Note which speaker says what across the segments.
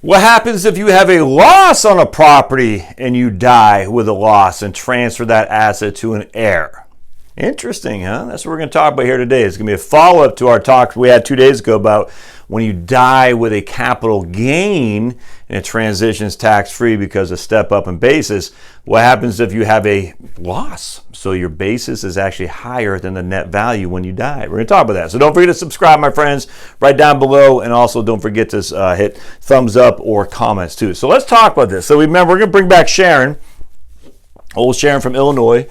Speaker 1: What happens if you have a loss on a property and you die with a loss and transfer that asset to an heir? Interesting, huh? That's what we're going to talk about here today. It's going to be a follow-up to our talk we had 2 days ago about when you die with a capital gain and it transitions tax-free because of step up in basis. What happens if you have a loss? So your basis is actually higher than the net value when you die. We're going to talk about that. So don't forget to subscribe, my friends, right down below. And also don't forget to hit thumbs up or comments too. So let's talk about this. So remember, we're going to bring back Sharon, old Sharon from Illinois.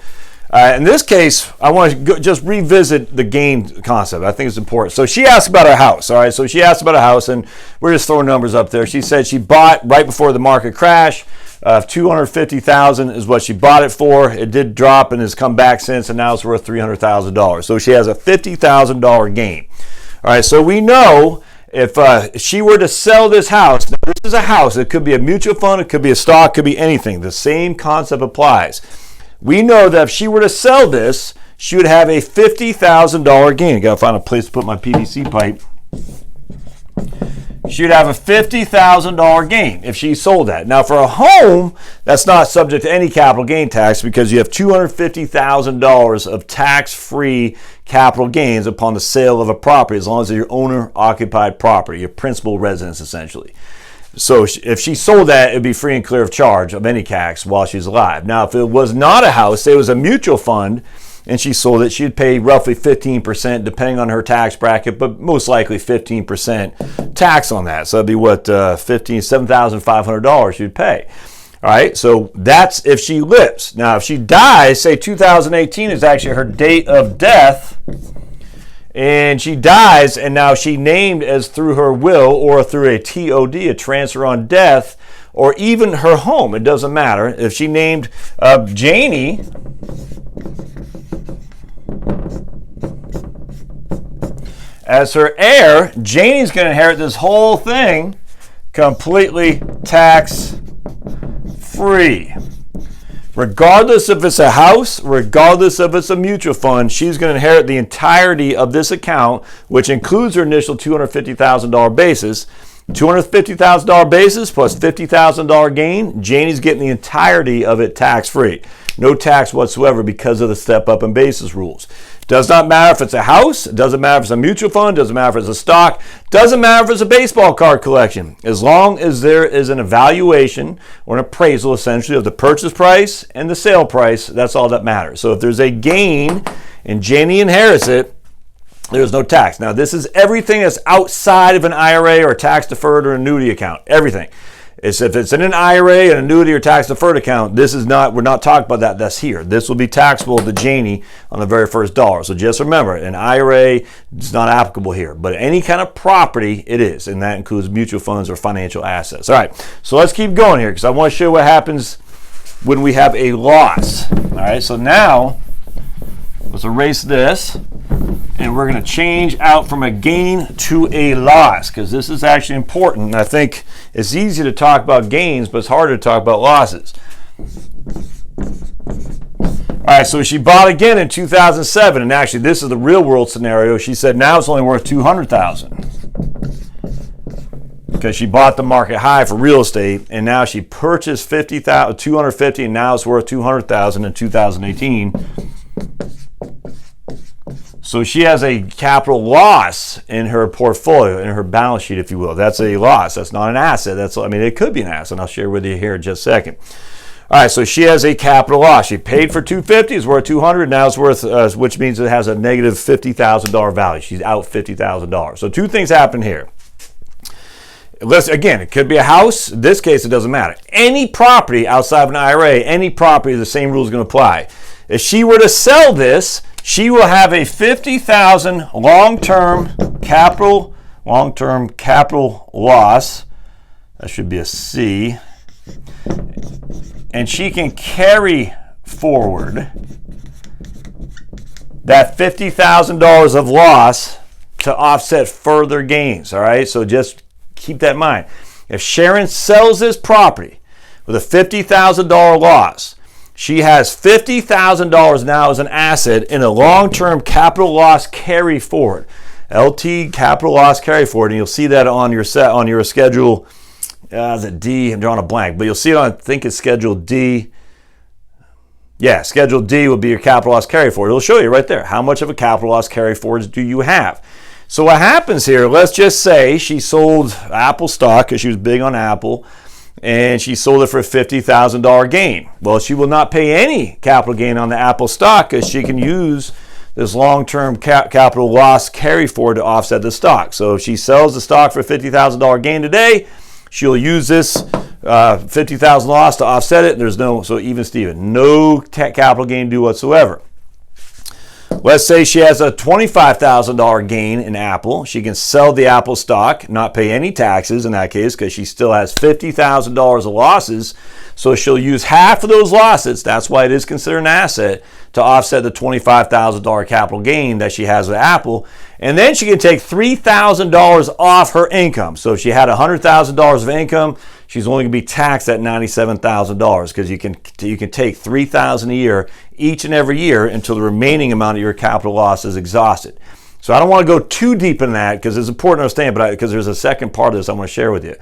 Speaker 1: In this case, I want to just revisit the gain concept. I think it's important. So she asked about her house. All right. So she asked about a house, and we're just throwing numbers up there. She said she bought right before the market crash. $250,000 is what she bought it for. It did drop and has come back since, and now it's worth $300,000. So she has a $50,000 gain. All right. So we know if she were to sell this house, now this is a house. It could be a mutual fund. It could be a stock. It could be anything. The same concept applies. We know that if she were to sell this, she would have a $50,000 gain. I gotta find a place to put my PVC pipe. She would have a $50,000 gain if she sold that. Now, for a home, that's not subject to any capital gain tax because you have $250,000 of tax-free capital gains upon the sale of a property, as long as it's your owner-occupied property, your principal residence, essentially. So if she sold that, it'd be free and clear of charge of any tax while she's alive. Now, if it was not a house, say it was a mutual fund, and she sold it, she'd pay roughly 15%, depending on her tax bracket, but most likely 15% tax on that. So it'd be what, $7,500 she'd pay. All right, so that's if she lives. Now, if she dies, say 2018 is actually her date of death, and she dies, and now she named as through her will or through a TOD, a transfer on death, or even her home. It doesn't matter. If she named Janie as her heir, Janie's going to inherit this whole thing completely tax-free. Regardless if it's a house, regardless if it's a mutual fund, she's going to inherit the entirety of this account, which includes her initial $250,000 basis. $250,000 basis plus $50,000 gain, Janie's getting the entirety of it tax-free. No tax whatsoever because of the step-up in basis rules. Does not matter if it's a house, it doesn't matter if it's a mutual fund, doesn't matter if it's a stock, doesn't matter if it's a baseball card collection. As long as there is an evaluation or an appraisal, essentially, of the purchase price and the sale price, that's all that matters. So if there's a gain and Janie inherits it, there's no tax. Now, this is everything that's outside of an IRA or tax deferred or annuity account. Everything. If it's in an IRA, an annuity, or tax deferred account, this is not, we're not talking about that. That's here. This will be taxable to Janie on the very first dollar. So just remember, an IRA is not applicable here, but any kind of property it is, and that includes mutual funds or financial assets. All right, so let's keep going here because I want to show you what happens when we have a loss. All right, so now let's erase this. And we're going to change out from a gain to a loss because this is actually important. And I think it's easy to talk about gains, but it's harder to talk about losses. All right, so she bought again in 2007, and actually this is the real world scenario. She said now it's only worth $200,000 because she bought the market high for real estate, and now she purchased $250,000, and now it's worth $200,000 in 2018. So she has a capital loss in her portfolio, in her balance sheet, if you will. That's a loss. That's not an asset. It could be an asset. And I'll share with you here in just a second. All right, so she has a capital loss. She paid for $250,000, it's worth $200,000. Now it's worth, which means it has a negative $50,000 value. She's out $50,000. So two things happen here. Again, it could be a house. In this case, it doesn't matter. Any property outside of an IRA, any property, the same rule is going to apply. If she were to sell this, she will have a $50,000 long-term capital loss. That should be a C. And she can carry forward that $50,000 of loss to offset further gains. All right, so just keep that in mind. If Sharon sells this property with a $50,000 loss, she has $50,000 now as an asset in a long-term capital loss carry forward. LT capital loss carry forward, and you'll see that on your schedule Is it D? I'm drawing a blank, but you'll see it on, I think it's Schedule D. Yeah, Schedule D will be your capital loss carry forward. It'll show you right there. How much of a capital loss carry forwards do you have? So what happens here, let's just say she sold Apple stock because she was big on Apple, and she sold it for a $50,000 gain. Well, she will not pay any capital gain on the Apple stock because she can use this long-term capital loss carry forward to offset the stock. So if she sells the stock for a $50,000 gain today, she'll use this $50,000 loss to offset it. There's no, so even Steven, no capital gain due whatsoever. Let's say she has a $25,000 gain in Apple. She can sell the Apple stock, not pay any taxes in that case because she still has $50,000 of losses. So she'll use half of those losses, that's why it is considered an asset, to offset the $25,000 capital gain that she has with Apple. And then she can take $3,000 off her income. So if she had $100,000 of income, she's only going to be taxed at $97,000 because you can take $3,000 a year each and every year until the remaining amount of your capital loss is exhausted. So I don't want to go too deep in that because it's important to understand, but because there's a second part of this I want to share with you.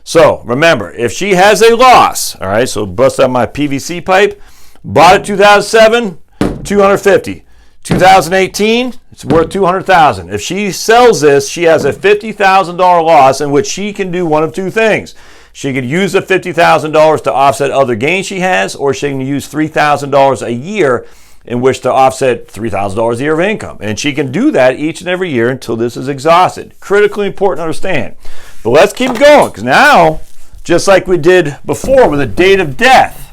Speaker 1: So remember, if she has a loss, all right, so bust out my PVC pipe, bought it 2007, $250. 2018, it's worth $200,000. If she sells this, she has a $50,000 loss in which she can do one of two things. She could use the $50,000 to offset other gains she has, or she can use $3,000 a year in which to offset $3,000 a year of income. And she can do that each and every year until this is exhausted. Critically important to understand. But let's keep going, because now, just like we did before with the date of death,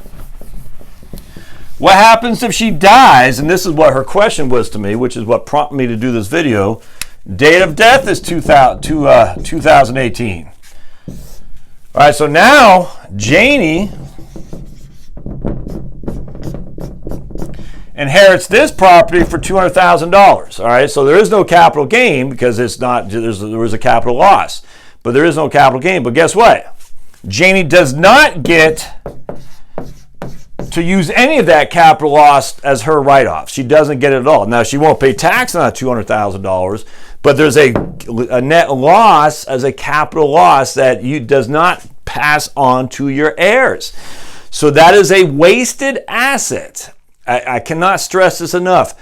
Speaker 1: what happens if she dies? And this is what her question was to me, which is what prompted me to do this video. Date of death is 2018. All right, so now Janie inherits this property for $200,000. All right, so there is no capital gain because it's not, there was a capital loss, but there is no capital gain. But guess what? Janie does not get to use any of that capital loss as her write-off. She doesn't get it at all. Now, she won't pay tax on that $200,000, but there's a net loss as a capital loss that does not pass on to your heirs. So that is a wasted asset. I cannot stress this enough.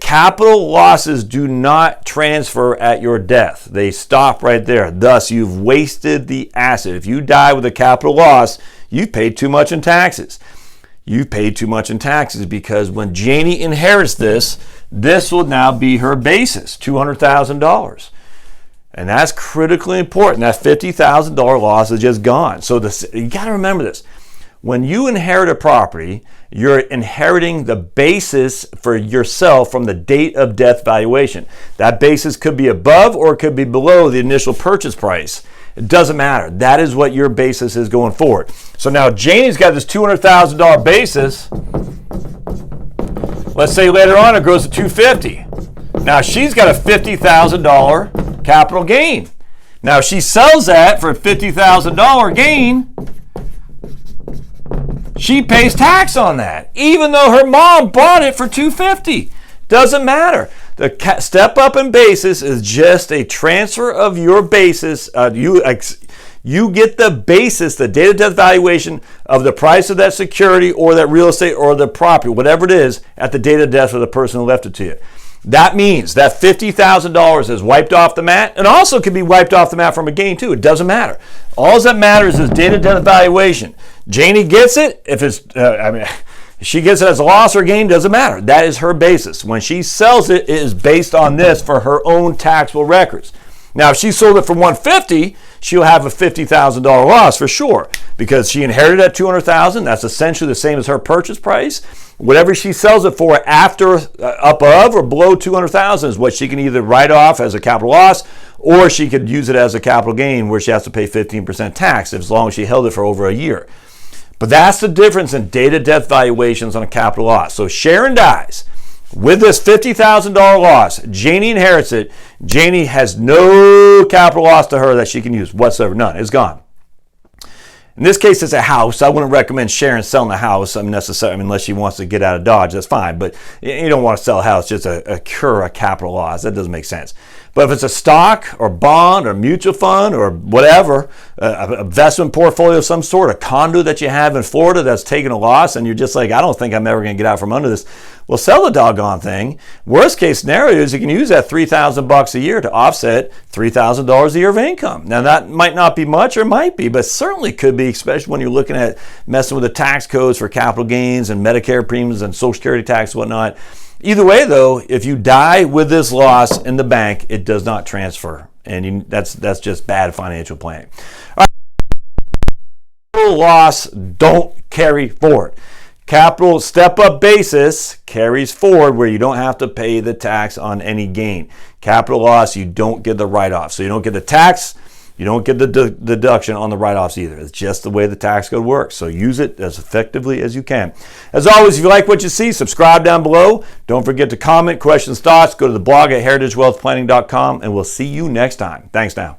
Speaker 1: Capital losses do not transfer at your death. They stop right there. Thus, you've wasted the asset. If you die with a capital loss, you've paid too much in taxes. You've paid too much in taxes because when Janie inherits this, this will now be her basis, $200,000. And that's critically important. That $50,000 loss is just gone. So you got to remember this. When you inherit a property, you're inheriting the basis for yourself from the date of death valuation. That basis could be above or it could be below the initial purchase price. It doesn't matter. That is what your basis is going forward. So now Janie's got this $200,000 basis. Let's say later on it grows to $250,000. Now she's got a $50,000 capital gain. Now if she sells that for a $50,000 gain, she pays tax on that, even though her mom bought it for $250,000. Doesn't matter. The step up in basis is just a transfer of your basis. You get the basis, the date of death valuation of the price of that security or that real estate or the property, whatever it is, at the date of death of the person who left it to you. That means that $50,000 is wiped off the mat, and also can be wiped off the mat from a gain too. It doesn't matter. All that matters is date of death valuation. Janie gets it. If it's, she gets it as a loss or gain, doesn't matter. That is her basis. When she sells it, it is based on this for her own taxable records. Now, if she sold it for $150,000, she'll have a $50,000 loss for sure because she inherited at $200,000. That's essentially the same as her purchase price. Whatever she sells it for after, above or below $200,000 is what she can either write off as a capital loss, or she could use it as a capital gain where she has to pay 15% tax as long as she held it for over a year. But that's the difference in date of death valuations on a capital loss. So Sharon dies with this $50,000 loss. Janie inherits it. Janie has no capital loss to her that she can use whatsoever. None. It's gone. In this case, it's a house. I wouldn't recommend Sharon selling the house unnecessarily unless she wants to get out of Dodge. That's fine. But you don't want to sell a house just to incur a capital loss. That doesn't make sense. But if it's a stock or bond or mutual fund or whatever, an investment portfolio of some sort, a condo that you have in Florida that's taking a loss, and you're just like, I don't think I'm ever going to get out from under this. Well, sell the doggone thing. Worst case scenario is you can use that $3,000 a year to offset $3,000 a year of income. Now, that might not be much or might be, but certainly could be, especially when you're looking at messing with the tax codes for capital gains and Medicare premiums and Social Security tax and whatnot. Either way, though, if you die with this loss in the bank, it does not transfer. And that's just bad financial planning. All right. Capital loss don't carry forward. Capital step-up basis carries forward where you don't have to pay the tax on any gain. Capital loss, you don't get the write-off. So you don't get the tax, you don't get the deduction on the write-offs either. It's just the way the tax code works. So use it as effectively as you can. As always, if you like what you see, subscribe down below. Don't forget to comment, questions, thoughts. Go to the blog at heritagewealthplanning.com, and we'll see you next time. Thanks now.